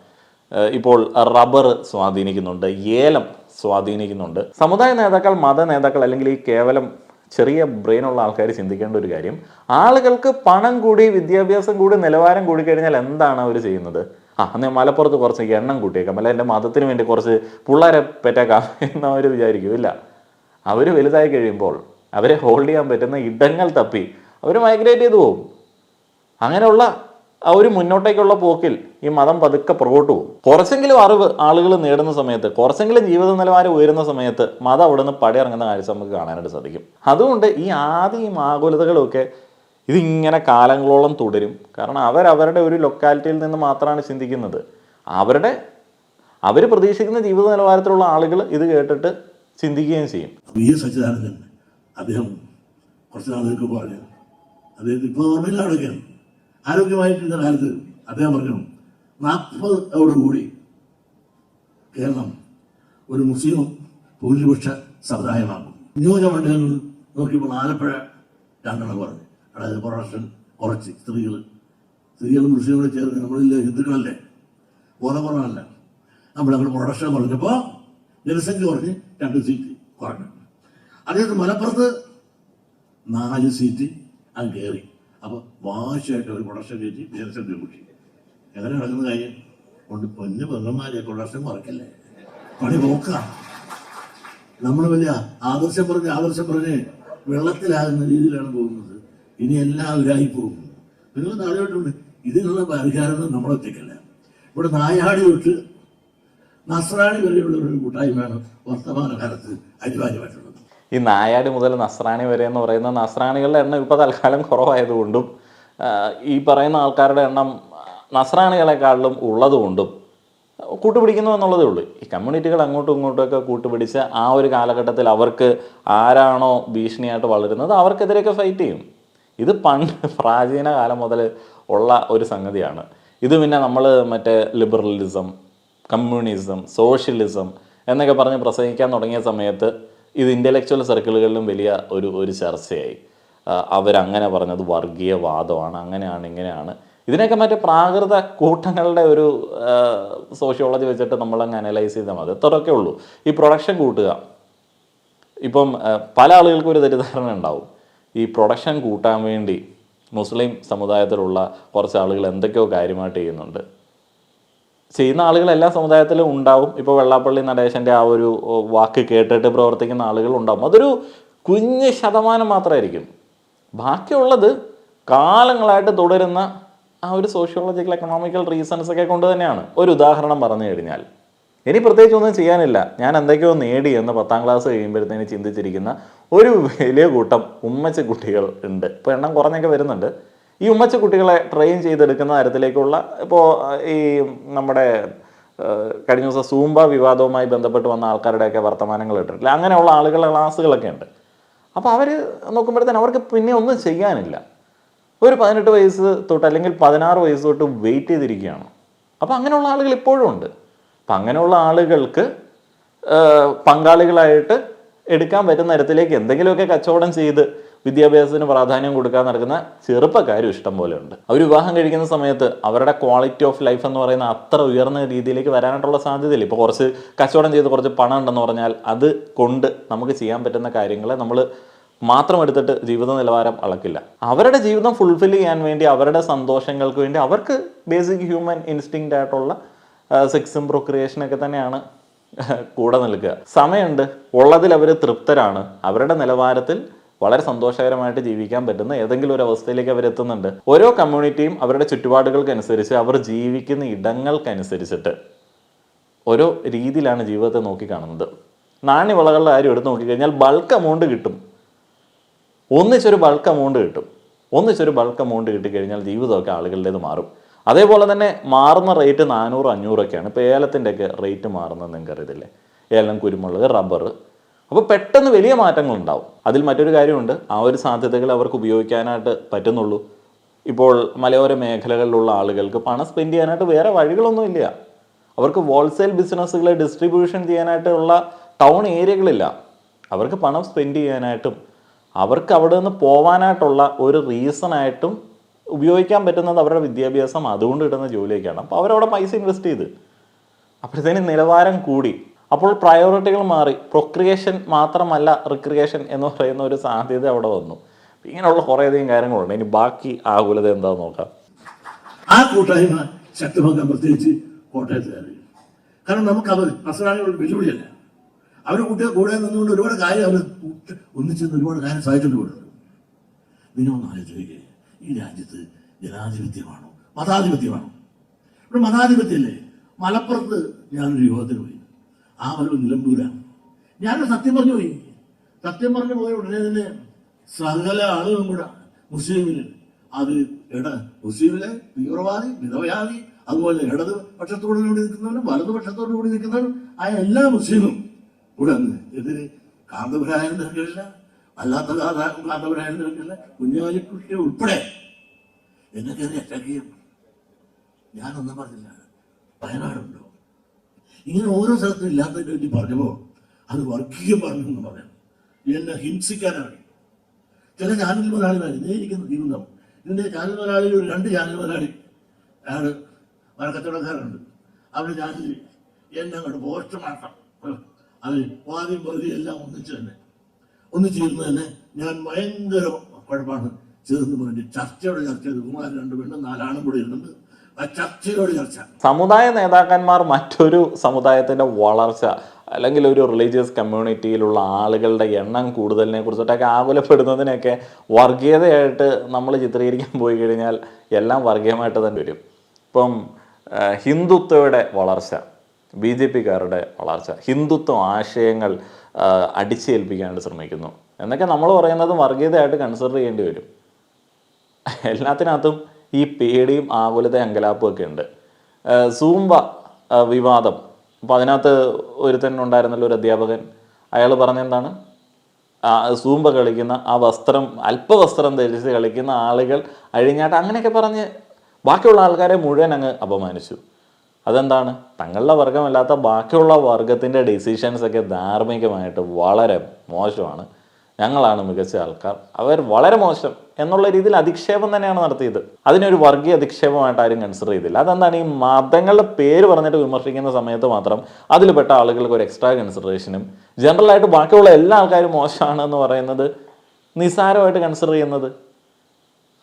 ഇപ്പോൾ റബ്ബർ സ്വാധീനിക്കുന്നുണ്ട്, ഏലം സ്വാധീനിക്കുന്നുണ്ട്. സമുദായ നേതാക്കൾ, മത നേതാക്കൾ അല്ലെങ്കിൽ ഈ കേവലം ചെറിയ ബ്രെയിനുള്ള ആൾക്കാർ ചിന്തിക്കേണ്ട ഒരു കാര്യം, ആളുകൾക്ക് പണം കൂടി, വിദ്യാഭ്യാസം കൂടി, നിലവാരം കൂടി കഴിഞ്ഞാൽ എന്താണ് അവർ ചെയ്യുന്നത്? അന്ന് മലപ്പുറത്ത് കുറച്ച് എണ്ണം കൂട്ടിയേക്കാം, അല്ല എൻ്റെ മതത്തിന് വേണ്ടി കുറച്ച് പിള്ളേരെ പെറ്റേക്കാം എന്നവർ വിചാരിക്കും. ഇല്ല, അവർ വലുതായി കഴിയുമ്പോൾ അവരെ ഹോൾഡ് ചെയ്യാൻ പറ്റുന്ന ഇടങ്ങൾ തപ്പി അവർ മൈഗ്രേറ്റ് ചെയ്തു പോകും. അങ്ങനെയുള്ള ആ ഒരു മുന്നോട്ടേക്കുള്ള പോക്കിൽ ഈ മതം പതുക്കെ പുറകോട്ട് പോകും. കുറച്ചെങ്കിലും അറിവ് ആളുകൾ നേടുന്ന സമയത്ത്, കുറച്ചെങ്കിലും ജീവിത നിലവാരം ഉയരുന്ന സമയത്ത് മതം അവിടെ നിന്ന് പടിയിറങ്ങുന്ന കാഴ്ച നമുക്ക് കാണാനായിട്ട് സാധിക്കും. അതുകൊണ്ട് ഈ ആദ്യം ആകുലതകളൊക്കെ ഇതിങ്ങനെ കാലങ്ങളോളം തുടരും. കാരണം അവരവരുടെ ഒരു ലൊക്കാലിറ്റിയിൽ നിന്ന് മാത്രമാണ് ചിന്തിക്കുന്നത്. അവർ പ്രതീക്ഷിക്കുന്ന ജീവിത നിലവാരത്തിലുള്ള ആളുകൾ ഇത് കേട്ടിട്ട് ചിന്തിക്കുകയും ചെയ്യും. സച്ചിദാനന്ദൻ അദ്ദേഹം കുറച്ച് നാളുകൾക്ക് പറഞ്ഞു, അദ്ദേഹം ഇപ്പോൾ ഓർമ്മയിലാണെങ്കിൽ ആരോഗ്യമായിട്ടിരുന്ന കാലത്ത് അദ്ദേഹം പറഞ്ഞു, 40ഓടുകൂടി കേരളം ഒരു മുസ്ലിം ഭൂരിപക്ഷ സമുദായമാകും. ന്യൂനമണ്ഡലങ്ങൾ നോക്കിയപ്പോൾ ആലപ്പുഴ 2 പറഞ്ഞു. അതായത് പ്രൊഡക്ഷൻ കുറച്ച് സ്ത്രീകളും മുസ്ലിങ്ങളും ചേർന്ന് നമ്മളില്ല ഹിന്ദുക്കളല്ലേ, കുറവല്ല. നമ്മളവിടെ പ്രൊഡക്ഷൻ കുറഞ്ഞപ്പോൾ ജനസംഖ്യ കുറഞ്ഞ് 2 സീറ്റ് കുറഞ്ഞു. അദ്ദേഹത്തിന് മലപ്പുറത്ത് 4 സീറ്റ് അങ്ങ് കയറി. അപ്പോൾ വാശിയായിട്ട് ഒരു പ്രൊഡക്ഷൻ കയറ്റി ജനസംഖ്യ കൂട്ടി. എങ്ങനെ നടക്കുന്ന കാര്യം കൊണ്ട് പൊന്നു പെണ്ണന്മാരെ പ്രൊഡക്ഷൻ കുറയ്ക്കല്ലേ, പണി പോക്കാം. നമ്മൾ വലിയ ആദർശം പറഞ്ഞ് വെള്ളത്തിലാകുന്ന രീതിയിലാണ് പോകുന്നത്. ഇനി എല്ലാവരായി പോകും. നിങ്ങൾ നാളെയോട്ടുണ്ട് ഇതിനുള്ള പരിഹാരം നമ്മളൊറ്റയ്ക്കല്ല. ഇവിടെ നായാടി തൊട്ട് നസ്രാണി വരെയുള്ള ഒരു കൂട്ടായ്മയാണ് വർത്തമാനകാലത്ത് അനിവാര്യമായിട്ടുള്ളത്. ഈ നായാടി മുതൽ നസ്രാണി വരെ എന്ന് പറയുന്ന നസ്രാണികളുടെ എണ്ണം ഇപ്പോൾ തൽക്കാലം കുറവായതുകൊണ്ടും ഈ പറയുന്ന ആൾക്കാരുടെ എണ്ണം നസ്രാണികളെക്കാളിലും ഉള്ളതുകൊണ്ടും കൂട്ടുപിടിക്കുന്നു എന്നുള്ളതേ ഉള്ളൂ. ഈ കമ്മ്യൂണിറ്റികൾ അങ്ങോട്ടും ഇങ്ങോട്ടുമൊക്കെ കൂട്ടുപിടിച്ച് ആ ഒരു കാലഘട്ടത്തിൽ അവർക്ക് ആരാണോ ഭീഷണിയായിട്ട് വളരുന്നത് അവർക്കെതിരെയൊക്കെ ഫൈറ്റ് ചെയ്യും. ഇത് പ്രാചീന കാലം മുതൽ ഉള്ള ഒരു സംഗതിയാണ്. ഇത് പിന്നെ നമ്മൾ മറ്റേ ലിബറലിസം, കമ്മ്യൂണിസം, സോഷ്യലിസം എന്നൊക്കെ പറഞ്ഞ് പ്രസംഗിക്കാൻ തുടങ്ങിയ സമയത്ത് ഇത് ഇൻ്റലക്ച്വൽ സർക്കിളുകളിലും വലിയ ഒരു ചർച്ചയായി. അവരങ്ങനെ പറഞ്ഞത് വർഗീയവാദമാണ്, അങ്ങനെയാണ്, ഇങ്ങനെയാണ്. ഇതിനൊക്കെ മറ്റേ പ്രാകൃത കൂട്ടങ്ങളുടെ ഒരു സോഷ്യോളജി വെച്ചിട്ട് നമ്മളങ്ങ് അനലൈസ് ചെയ്താൽ മതി. അത്രയൊക്കെ ഉള്ളൂ. ഈ പ്രൊഡക്ഷൻ കൂട്ടുക, ഇപ്പം പല ആളുകൾക്കും ഒരു തെറ്റിദ്ധാരണ ഉണ്ടാവും, ഈ പ്രൊഡക്ഷൻ കൂട്ടാൻ വേണ്ടി മുസ്ലിം സമുദായത്തിലുള്ള കുറച്ച് ആളുകൾ എന്തൊക്കെയോ കാര്യമായിട്ട് ചെയ്യുന്നുണ്ട്. ചെയ്യുന്ന ആളുകൾ എല്ലാ സമുദായത്തിലും ഉണ്ടാവും. ഇപ്പോൾ വെള്ളാപ്പള്ളി നടേശൻ്റെ ആ ഒരു വാക്ക് കേട്ടിട്ട് പ്രവർത്തിക്കുന്ന ആളുകൾ ഉണ്ടാവും. അതൊരു കുഞ്ഞ് ശതമാനം മാത്രമായിരിക്കും. ബാക്കിയുള്ളത് കാലങ്ങളായിട്ട് തുടരുന്ന ആ ഒരു സോഷ്യോളജിക്കൽ എക്കണോമിക്കൽ റീസൺസ് ഒക്കെ കൊണ്ട് തന്നെയാണ്. ഒരു ഉദാഹരണം പറഞ്ഞു കഴിഞ്ഞാൽ, ഇനി പ്രത്യേകിച്ച് ഒന്നും ചെയ്യാനില്ല, ഞാൻ എന്തൊക്കെയോ നേടി എന്ന് 10ാം ക്ലാസ് കഴിയുമ്പോഴത്തേന് ചിന്തിച്ചിരിക്കുന്ന ഒരു വലിയ കൂട്ടം ഉമ്മച്ച കുട്ടികൾ ഉണ്ട്. ഇപ്പോൾ എണ്ണം കുറഞ്ഞൊക്കെ വരുന്നുണ്ട്. ഈ ഉമ്മച്ച കുട്ടികളെ ട്രെയിൻ ചെയ്തെടുക്കുന്ന തരത്തിലേക്കുള്ള, ഇപ്പോൾ ഈ നമ്മുടെ കഴിഞ്ഞ ദിവസം സൂംബ വിവാദവുമായി ബന്ധപ്പെട്ട് വന്ന ആൾക്കാരുടെയൊക്കെ വർത്തമാനങ്ങൾ ഇട്ടിട്ടില്ല, അങ്ങനെയുള്ള ആളുകളുടെ ക്ലാസ്സുകളൊക്കെ ഉണ്ട്. അപ്പോൾ അവർ നോക്കുമ്പോഴത്തേന് അവർക്ക് പിന്നെ ഒന്നും ചെയ്യാനില്ല. ഒരു 18 വയസ്സ് തൊട്ട് അല്ലെങ്കിൽ 16 വയസ്സ് തൊട്ട് വെയിറ്റ് ചെയ്തിരിക്കുകയാണ്. അപ്പോൾ അങ്ങനെയുള്ള ആളുകൾ ഇപ്പോഴും ഉണ്ട്. അപ്പം അങ്ങനെയുള്ള ആളുകൾക്ക് പങ്കാളികളായിട്ട് എടുക്കാൻ പറ്റുന്ന തരത്തിലേക്ക് എന്തെങ്കിലുമൊക്കെ കച്ചവടം ചെയ്ത് വിദ്യാഭ്യാസത്തിന് പ്രാധാന്യം കൊടുക്കാൻ നടക്കുന്ന ചെറുപ്പക്കാരും ഇഷ്ടം പോലെ ഉണ്ട്. അവർ വിവാഹം കഴിക്കുന്ന സമയത്ത് അവരുടെ ക്വാളിറ്റി ഓഫ് ലൈഫ് എന്ന് പറയുന്ന അത്ര ഉയർന്ന രീതിയിലേക്ക് വരാനായിട്ടുള്ള സാധ്യതയില്ല. ഇപ്പോൾ കുറച്ച് കച്ചവടം ചെയ്ത് കുറച്ച് പണം ഉണ്ടെന്ന് പറഞ്ഞാൽ അത് കൊണ്ട് നമുക്ക് ചെയ്യാൻ പറ്റുന്ന കാര്യങ്ങളെ നമ്മൾ മാത്രം എടുത്തിട്ട് ജീവിത നിലവാരം അളക്കില്ല. അവരുടെ ജീവിതം ഫുൾഫിൽ ചെയ്യാൻ വേണ്ടി, അവരുടെ സന്തോഷങ്ങൾക്ക് വേണ്ടി അവർക്ക് ബേസിക് ഹ്യൂമൻ ഇൻസ്റ്റിങ്ക്റ്റ് ആയിട്ടുള്ള സെക്സും പ്രൊക്രിയേഷനൊക്കെ തന്നെയാണ് കൂടെ നിൽക്കുക. സമയമുണ്ട്, ഉള്ളതിൽ അവർ തൃപ്തരാണ്, അവരുടെ നിലവാരത്തിൽ വളരെ സന്തോഷകരമായിട്ട് ജീവിക്കാൻ പറ്റുന്ന ഏതെങ്കിലും ഒരു അവസ്ഥയിലേക്ക് അവരെത്തുന്നുണ്ട്. ഓരോ കമ്മ്യൂണിറ്റിയും അവരുടെ ചുറ്റുപാടുകൾക്കനുസരിച്ച്, അവർ ജീവിക്കുന്ന ഇടങ്ങൾക്കനുസരിച്ചിട്ട് ഓരോ രീതിയിലാണ് ജീവിതത്തെ നോക്കിക്കാണുന്നത്. നാണ്യവിളകളുടെ കാര്യം എടുത്ത് നോക്കിക്കഴിഞ്ഞാൽ ബൾക്ക് എമൗണ്ട് കിട്ടും, ഒന്നിച്ചൊരു ബൾക്ക് എമൗണ്ട് കിട്ടിക്കഴിഞ്ഞാൽ ജീവിതമൊക്കെ ആളുകളുടേത് മാറും. അതേപോലെ തന്നെ മാറുന്ന റേറ്റ് 400-500 ഒക്കെയാണ്. ഇപ്പോൾ ഏലത്തിൻ്റെയൊക്കെ റേറ്റ് മാറുന്നത് നിങ്ങൾക്ക് അറിയത്തില്ലേ? ഏലം, കുരുമുളക്, റബ്ബർ. അപ്പോൾ പെട്ടെന്ന് വലിയ മാറ്റങ്ങളുണ്ടാവും. അതിൽ മറ്റൊരു കാര്യമുണ്ട്, ആ ഒരു സാധ്യതകൾ അവർക്ക് ഉപയോഗിക്കാനായിട്ട് പറ്റുന്നുള്ളൂ. ഇപ്പോൾ മലയോര മേഖലകളിലുള്ള ആളുകൾക്ക് പണം സ്പെൻഡ് ചെയ്യാനായിട്ട് വേറെ വഴികളൊന്നുമില്ല. അവർക്ക് ഹോൾസെയിൽ ബിസിനസ്സുകളെ ഡിസ്ട്രിബ്യൂഷൻ ചെയ്യാനായിട്ടുള്ള ടൗൺ ഏരിയകളില്ല. അവർക്ക് പണം സ്പെൻഡ് ചെയ്യാനായിട്ടും അവർക്ക് അവിടെ നിന്ന് പോകാനായിട്ടുള്ള ഒരു റീസണായിട്ടും ഉപയോഗിക്കാൻ പറ്റുന്നത് അവരുടെ വിദ്യാഭ്യാസം, അതുകൊണ്ട് കിട്ടുന്ന ജോലിയൊക്കെയാണ്. അപ്പോൾ അവരവിടെ പൈസ ഇൻവെസ്റ്റ് ചെയ്ത് അപ്പോഴത്തേനും നിലവാരം കൂടി. അപ്പോൾ പ്രയോറിറ്റികൾ മാറി. പ്രൊക്രിയേഷൻ മാത്രമല്ല റിക്രിയേഷൻ എന്ന് പറയുന്ന ഒരു സാധ്യത അവിടെ വന്നു. ഇങ്ങനെയുള്ള കുറേയധികം കാര്യങ്ങളുണ്ട്. ഇനി ബാക്കി ആകുലത എന്താണെന്ന് നോക്കാം. ആ കൂട്ടായ്മ ശക്തമാക്കാൻ പ്രത്യേകിച്ച് കോട്ടയത്തുകാർ. കാരണം നമുക്കത് നസ്രാണികളുടെ വെല്ലുവിളിയല്ല. അവർ കുട്ടികൾ കൂടെ നിന്നുകൊണ്ട് ഒരുപാട് കാര്യം അവർ ഒന്നിച്ചെന്ന് ഒരുപാട് കാര്യം സാധിച്ചുകൊണ്ട് പോയിട്ടുണ്ട്. നിങ്ങളൊന്ന് ആലോചിക്കുക, ഈ രാജ്യത്ത് ജനാധിപത്യമാണോ മതാധിപത്യമാണോ? ഇവിടെ മതാധിപത്യല്ലേ. മലപ്പുറത്ത് ഞാനൊരു യോഗത്തിന് പോയി, ആ ഒരു നിലമ്പൂരാണ്. ഞാനൊരു സത്യം പറഞ്ഞു പോയ ഉടനെ തന്നെ സകല ആളുകളും കൂടെ മുസ്ലിമില്, അത് മുസ്ലിമിലെ തീവ്രവാദി, മിതവയാദി, അതുപോലെ ഇടത് പക്ഷത്തോടു കൂടി നിൽക്കുന്നവരും വലതുപക്ഷത്തോടു കൂടി നിൽക്കുന്നവരും ആയ എല്ലാ മുസ്ലിമും കൂടെ അന്ന് എതിരെ കാന്തപുരായനും തിരക്കില്ല, അല്ലാത്ത കാന്തപുരായനും തിരക്കില്ല, കുഞ്ഞാലിക്കുട്ടി ഉൾപ്പെടെ എന്നെ കയറി അറ്റാക്ക് ചെയ്യും. ഞാനൊന്നും പറഞ്ഞില്ല. വയനാടുണ്ടോ? ഇങ്ങനെ ഓരോ സ്ഥലത്തും ഇല്ലാത്തതിനെ പറ്റി പറഞ്ഞപ്പോൾ അത് വർഗീയം പറഞ്ഞു എന്ന് പറയാം. എന്നെ ഹിംസിക്കാനാണ് ചില ചാനൽ മുതലാളിമാർ ഇരിക്കുന്ന ജീവിതം. ഇതിൻ്റെ ചാനൽ മുതലാളി, ഒരു 2 ചാനൽ മുതലാളി, അയാൾ മരക്കച്ചവടക്കാരുണ്ട്. അവരുടെ ചാനലിൽ എന്നെ അങ്ങോട്ട് പോസ്റ്റ്മാർട്ടം അവർ വാദ്യം പകുതി എല്ലാം ഒന്നിച്ചിരുന്ന് തന്നെ ഞാൻ ഭയങ്കര കുഴപ്പമാണ് ചെയ്തെന്ന് പറഞ്ഞിട്ട് ചർച്ചയോടെ ചർച്ച ചെയ്ത് 2 പെണ്ണും 4 ആണും കൂടെ ഇരുന്നുണ്ട്. ആ ചർച്ചയോടെ ചർച്ച. സമുദായ നേതാക്കന്മാർ മറ്റൊരു സമുദായത്തിൻ്റെ വളർച്ച അല്ലെങ്കിൽ ഒരു റിലീജിയസ് കമ്മ്യൂണിറ്റിയിലുള്ള ആളുകളുടെ എണ്ണം കൂടുതലിനെ കുറിച്ചിട്ടൊക്കെ ആകുലപ്പെടുന്നതിനൊക്കെ വർഗീയതയായിട്ട് നമ്മൾ ചിത്രീകരിക്കാൻ പോയി കഴിഞ്ഞാൽ എല്ലാം വർഗീയമായിട്ട് തന്നെ വരും. ഇപ്പം ഹിന്ദുത്വയുടെ വളർച്ച, BJPക്കാരുടെ വളർച്ച, ഹിന്ദുത്വ ആശയങ്ങൾ അടിച്ചേൽപ്പിക്കാനായിട്ട് ശ്രമിക്കുന്നു എന്നൊക്കെ നമ്മൾ പറയുന്നത് വർഗീയതയായിട്ട് കൺസിഡർ ചെയ്യേണ്ടി വരും. എല്ലാത്തിനകത്തും ഈ പേടിയും ആകുലത അങ്കലാപ്പും ഒക്കെ ഉണ്ട്. സൂംബ വിവാദം, അപ്പോൾ അതിനകത്ത് ഒരുത്തനുണ്ടായിരുന്നല്ലോ, ഒരു അധ്യാപകൻ. അയാൾ പറഞ്ഞെന്താണ്, സൂംബ കളിക്കുന്ന ആ വസ്ത്രം, അല്പവസ്ത്രം ധരിച്ച് കളിക്കുന്ന ആളുകൾ അഴിഞ്ഞാട്ട് അങ്ങനെയൊക്കെ പറഞ്ഞ് ബാക്കിയുള്ള ആൾക്കാരെ മുഴുവൻ അങ്ങ് അപമാനിച്ചു. അതെന്താണ്? തങ്ങളുടെ വർഗമല്ലാത്ത ബാക്കിയുള്ള വർഗത്തിൻ്റെ ഡിസിഷൻസൊക്കെ ധാർമ്മികമായിട്ട് വളരെ മോശമാണ്, ഞങ്ങളാണ് മികച്ച ആൾക്കാർ, അവർ വളരെ മോശം എന്നുള്ള രീതിയിൽ അധിക്ഷേപം തന്നെയാണ് നടത്തിയത്. അതിനൊരു വർഗീയ അധിക്ഷേപമായിട്ട് ആരും കൺസിഡർ ചെയ്തില്ല. അതെന്താണ്? ഈ മതങ്ങളുടെ പേര് പറഞ്ഞിട്ട് വിമർശിക്കുന്ന സമയത്ത് മാത്രം അതിൽപ്പെട്ട ആളുകൾക്ക് ഒരു എക്സ്ട്രാ കൺസിഡറേഷനും, ജനറലായിട്ട് ബാക്കിയുള്ള എല്ലാ ആൾക്കാരും മോശമാണ് എന്ന് പറയുന്നത് നിസ്സാരമായിട്ട് കൺസിഡർ ചെയ്യുന്നത്.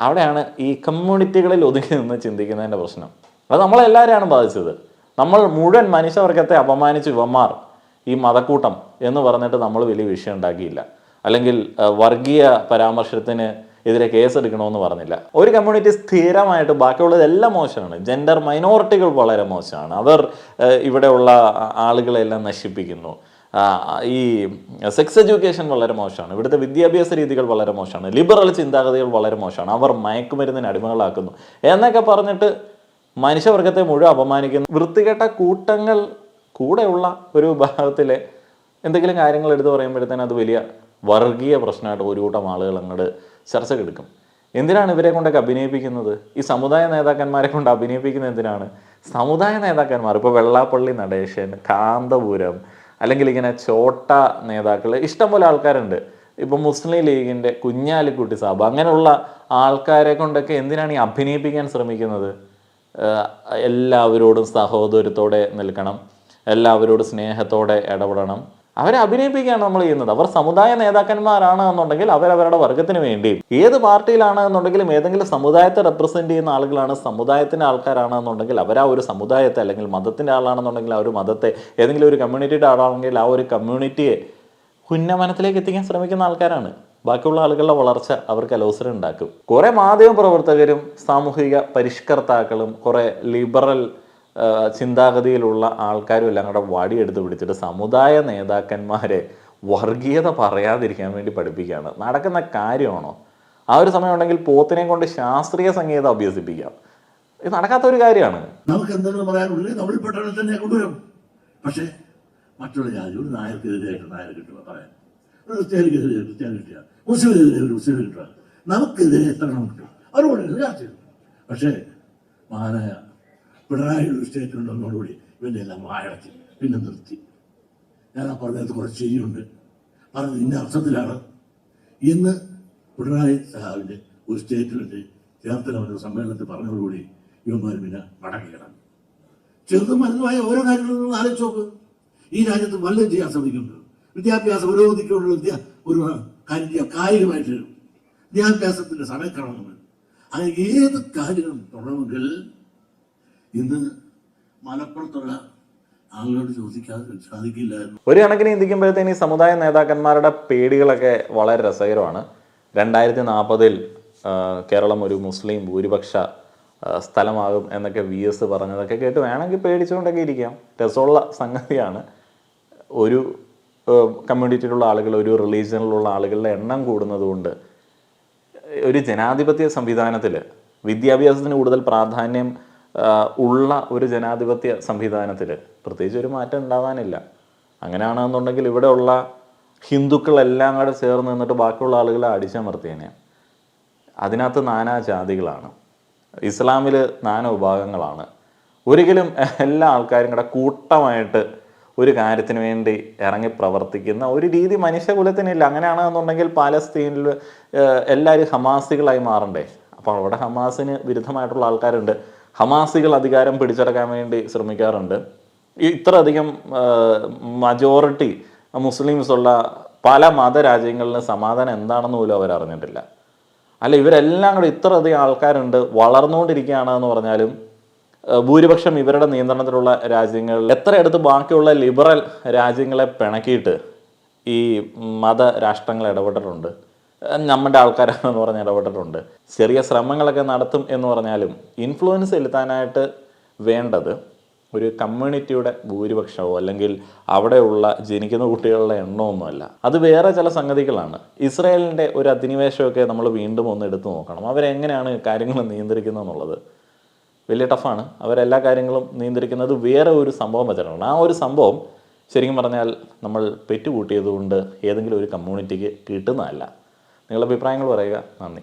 അവിടെയാണ് ഈ കമ്മ്യൂണിറ്റികളിൽ ഒതുങ്ങി നിന്ന് ചിന്തിക്കുന്നതിൻ്റെ പ്രശ്നം. അത് നമ്മളെല്ലാവരെയാണ് ബാധിച്ചത്. നമ്മൾ മുഴുവൻ മനുഷ്യവർഗത്തെ അപമാനിച്ച് ഇവന്മാർ ഈ മതക്കൂട്ടം എന്ന് പറഞ്ഞിട്ട് നമ്മൾ വലിയ വിഷയം ഉണ്ടാക്കിയില്ല. അല്ലെങ്കിൽ വർഗീയ പരാമർശത്തിന് എതിരെ കേസെടുക്കണമെന്ന് പറഞ്ഞില്ല. ഒരു കമ്മ്യൂണിറ്റി സ്ഥിരമായിട്ട് ബാക്കിയുള്ളതെല്ലാം മോശമാണ്. ജെൻഡർ മൈനോറിറ്റികൾ വളരെ മോശമാണ്. അവർ ഇവിടെയുള്ള ആളുകളെല്ലാം നശിപ്പിക്കുന്നു. ഈ സെക്സ് എഡ്യൂക്കേഷൻ വളരെ മോശമാണ്. ഇവിടുത്തെ വിദ്യാഭ്യാസ രീതികൾ വളരെ മോശമാണ്. ലിബറൽ ചിന്താഗതികൾ വളരെ മോശമാണ്. അവർ മയക്കുമരുന്നിന് അടിമകളാക്കുന്നു എന്നൊക്കെ പറഞ്ഞിട്ട് മനുഷ്യവർഗത്തെ മുഴുവൻ അപമാനിക്കുന്നു. വൃത്തികെട്ട കൂട്ടങ്ങൾ കൂടെയുള്ള ഒരു വിഭാഗത്തിലെ എന്തെങ്കിലും കാര്യങ്ങൾ എടുത്ത് പറയുമ്പോഴത്തേനും അത് വലിയ വർഗീയ പ്രശ്നമായിട്ട് ഒരു കൂട്ടം ആളുകൾ അങ്ങോട്ട് ചർച്ചക്കെടുക്കും. എന്തിനാണ് ഇവരെ കൊണ്ടൊക്കെ അഭിനയിപ്പിക്കുന്നത്? ഈ സമുദായ നേതാക്കന്മാരെ കൊണ്ട് അഭിനയിപ്പിക്കുന്നത് എന്തിനാണ്? സമുദായ നേതാക്കന്മാർ ഇപ്പോൾ വെള്ളാപ്പള്ളി നടേശൻ, കാന്തപുരം, അല്ലെങ്കിൽ ഇങ്ങനെ ചോട്ട നേതാക്കൾ, ഇഷ്ടംപോലെ ആൾക്കാരുണ്ട്. ഇപ്പം മുസ്ലിം ലീഗിൻ്റെ കുഞ്ഞാലിക്കുട്ടി സാബ്, അങ്ങനെയുള്ള ആൾക്കാരെ കൊണ്ടൊക്കെ എന്തിനാണ് ഈ അഭിനയിപ്പിക്കാൻ ശ്രമിക്കുന്നത്? എല്ലാവരോടും സഹോദരത്തോടെ നിൽക്കണം, എല്ലാവരോടും സ്നേഹത്തോടെ ഇടപെടണം. അവരെ അഭിനയിപ്പിക്കുകയാണ് നമ്മൾ ചെയ്യുന്നത്. അവർ സമുദായ നേതാക്കന്മാരാണ് എന്നുണ്ടെങ്കിൽ അവരവരുടെ വർഗത്തിന് വേണ്ടിയും, ഏത് പാർട്ടിയിലാണ് എന്നുണ്ടെങ്കിലും ഏതെങ്കിലും സമുദായത്തെ റെപ്രസെൻറ്റ് ചെയ്യുന്ന ആളുകളാണ്, സമുദായത്തിൻ്റെ ആൾക്കാരാണ് എന്നുണ്ടെങ്കിൽ അവർ ആ ഒരു സമുദായത്തെ, അല്ലെങ്കിൽ മതത്തിൻ്റെ ആളാണെന്നുണ്ടെങ്കിൽ ആ ഒരു മതത്തെ, ഏതെങ്കിലും ഒരു കമ്മ്യൂണിറ്റിയുടെ ആളാണെങ്കിൽ ആ ഒരു കമ്മ്യൂണിറ്റിയെ ഉന്നമനത്തിലേക്ക് എത്തിക്കാൻ ശ്രമിക്കുന്ന ആൾക്കാരാണ്. ബാക്കിയുള്ള ആളുകളുടെ വളർച്ച അവർക്ക് അലോസരം ഉണ്ടാക്കും. കുറേ മാധ്യമ പ്രവർത്തകരും സാമൂഹിക പരിഷ്കർത്താക്കളും കുറേ ലിബറൽ ചിന്താഗതിയിലുള്ള ആൾക്കാരും എല്ലാം കൂടെ വടിയെടുത്ത് പിടിച്ചിട്ട് സമുദായ നേതാക്കന്മാരെ വർഗീയത പറയാതിരിക്കാൻ വേണ്ടി പഠിപ്പിക്കുകയാണ്. നടക്കുന്ന കാര്യമാണോ? ആ ഒരു സമയം ഉണ്ടെങ്കിൽ പോത്തിനെ കൊണ്ട് ശാസ്ത്രീയ സംഗീതം അഭ്യസിപ്പിക്കാം. ഇത് നടക്കാത്ത ഒരു കാര്യമാണ്. നമുക്ക് എന്തെങ്കിലും പറയാനുള്ളത് നമ്മൾ പെട്ടെന്ന് തന്നെ കൊണ്ടുവരും. പക്ഷേ മറ്റുള്ള ജാതി, ഒരു നായർക്കെതിരായിട്ട് നായർ കിട്ടുക പറയാൻ, ഒരു ക്രിസ്ത്യാനിക്കെതിരെ ക്രിസ്ത്യാനി കിട്ടുക, മുസ്ലിമെതിരെ ഒരു മുസ്ലിം കിട്ടുക, നമുക്കെതിരെ എത്ര എണ്ണം കിട്ടും, അവരോട് ചർച്ച ചെയ്തു. പക്ഷേ മഹാനായ പിണറായി ഒരു സ്റ്റേറ്റ് ഉണ്ടെന്നോടുകൂടി ഇവൻ്റെ എല്ലാം വായടത്തി, പിന്നെ നിർത്തി. ഞാൻ ആ പറഞ്ഞത് കുറച്ച് ശരിയുണ്ട്, പറഞ്ഞത് ഇന്ന അർത്ഥത്തിലാണ് ഇന്ന് പിണറായി സഹാവിൻ്റെ ഒരു സ്റ്റേറ്റ്മെൻറ്റ് ചേർത്തലവൻ്റെ സമ്മേളനത്തിൽ പറഞ്ഞതോടുകൂടി ഇവന്മാർ പിന്നെ മടങ്ങിയിടാം. ചെറുതും വലുതുമായ ഓരോ കാര്യങ്ങളും ആലോചിച്ച് നോക്ക്. ഈ രാജ്യത്ത് വല്ലതും ചെയ്യാൻ ശ്രമിക്കുന്നുണ്ട്. വിദ്യാഭ്യാസ പുരോഗതിക്കുള്ള ഒരു കാര്യം ചെയ്യാൻ, കായികമായിട്ട് വിദ്യാഭ്യാസത്തിൻ്റെ സമയക്രമങ്ങൾ, അങ്ങനെ ഏത് കാര്യങ്ങളും തുടങ്ങുമെങ്കിൽ ഇന്ന് മലപ്പുറത്തുള്ള ആളുകളോട് ചോദിക്കാതെ സാധിക്കില്ലായിരുന്നു. ഒരു കണക്കിന് ചിന്തിക്കുമ്പോഴത്തേന് ഈ സമുദായ നേതാക്കന്മാരുടെ പേടികളൊക്കെ വളരെ രസകരമാണ്. 2040 കേരളം ഒരു മുസ്ലിം ഭൂരിപക്ഷ സ്ഥലമാകും എന്നൊക്കെ VS പറഞ്ഞതൊക്കെ കേട്ട് വേണമെങ്കിൽ പേടിച്ചുകൊണ്ടൊക്കെ ഇരിക്കാം. രസമുള്ള സംഗതിയാണ്. ഒരു കമ്മ്യൂണിറ്റിയിലുള്ള ആളുകൾ, ഒരു റിലീജിയനിലുള്ള ആളുകളുടെ എണ്ണം കൂടുന്നതുകൊണ്ട് ഒരു ജനാധിപത്യ സംവിധാനത്തിൽ വിദ്യാഭ്യാസത്തിന് കൂടുതൽ പ്രാധാന്യം ഉള്ള ഒരു ജനാധിപത്യ സംവിധാനത്തിൽ പ്രത്യേകിച്ച് ഒരു മാറ്റം ഉണ്ടാകാനില്ല. അങ്ങനെയാണെന്നുണ്ടെങ്കിൽ ഇവിടെയുള്ള ഹിന്ദുക്കളെല്ലാം കൂടെ ചേർന്ന് നിന്നിട്ട് ബാക്കിയുള്ള ആളുകളെ അടിച്ചമർത്തിയനെ. അതിനകത്ത് നാനാ ജാതികളാണ്, ഇസ്ലാമിൽ നാനാ വിഭാഗങ്ങളാണ്. ഒരിക്കലും എല്ലാ ആൾക്കാരും കൂടെ കൂട്ടമായിട്ട് ഒരു കാര്യത്തിന് വേണ്ടി ഇറങ്ങി പ്രവർത്തിക്കുന്ന ഒരു രീതി മനുഷ്യകുലത്തിനില്ല. അങ്ങനെയാണെന്നുണ്ടെങ്കിൽ പാലസ്തീനിൽ എല്ലാവരും ഹമാസികളായി മാറണ്ടേ? അപ്പോൾ അവിടെ ഹമാസിന് വിരുദ്ധമായിട്ടുള്ള ആൾക്കാരുണ്ട്. ഹമാസികൾ അധികാരം പിടിച്ചെടുക്കാൻ വേണ്ടി ശ്രമിക്കാറുണ്ട്. ഇത്രയധികം മജോറിറ്റി മുസ്ലിംസ് ഉള്ള പല മതരാജ്യങ്ങളിലും സമാധാനം എന്താണെന്ന് പോലും അവർ അറിഞ്ഞിട്ടില്ല. അല്ല, ഇവരെല്ലാം കൂടെ ഇത്രയധികം ആൾക്കാരുണ്ട്, വളർന്നുകൊണ്ടിരിക്കുകയാണ് എന്ന് പറഞ്ഞാലും ഭൂരിപക്ഷം ഇവരുടെ നിയന്ത്രണത്തിലുള്ള രാജ്യങ്ങളിൽ എത്രയെടുത്ത് ബാക്കിയുള്ള ലിബറൽ രാജ്യങ്ങളെ പിണക്കിയിട്ട് ഈ മതരാഷ്ട്രങ്ങൾ ഇടപെട്ടിട്ടുണ്ട്. നമ്മുടെ ആൾക്കാരാണെന്ന് പറഞ്ഞ് ഇടപെട്ടിട്ടുണ്ട്. ചെറിയ ശ്രമങ്ങളൊക്കെ നടത്തും എന്ന് പറഞ്ഞാലും ഇൻഫ്ലുവൻസ് ചെലുത്താനായിട്ട് വേണ്ടത് ഒരു കമ്മ്യൂണിറ്റിയുടെ ഭൂരിപക്ഷമോ അല്ലെങ്കിൽ അവിടെയുള്ള ജനിക്കുന്ന കുട്ടികളുടെ എണ്ണമൊന്നുമല്ല. അത് വേറെ ചില സംഗതികളാണ്. ഇസ്രായേലിൻ്റെ ഒരു അധിനിവേശമൊക്കെ നമ്മൾ വീണ്ടും ഒന്ന് എടുത്തു നോക്കണം. അവരെങ്ങനെയാണ് കാര്യങ്ങൾ നിയന്ത്രിക്കുന്നത് എന്നുള്ളത് വലിയ ടഫാണ്. അവരെല്ലാ കാര്യങ്ങളും നിയന്ത്രിക്കുന്നത് വേറെ ഒരു സംഭവം വെച്ചിട്ടാണ്. ആ ഒരു സംഭവം ശരിക്കും പറഞ്ഞാൽ നമ്മൾ പെറ്റുകൂട്ടിയത് കൊണ്ട് ഏതെങ്കിലും ഒരു കമ്മ്യൂണിറ്റിക്ക് കിട്ടുന്നതല്ല. നിങ്ങളുടെ അഭിപ്രായങ്ങൾ പറയുക. നന്ദി.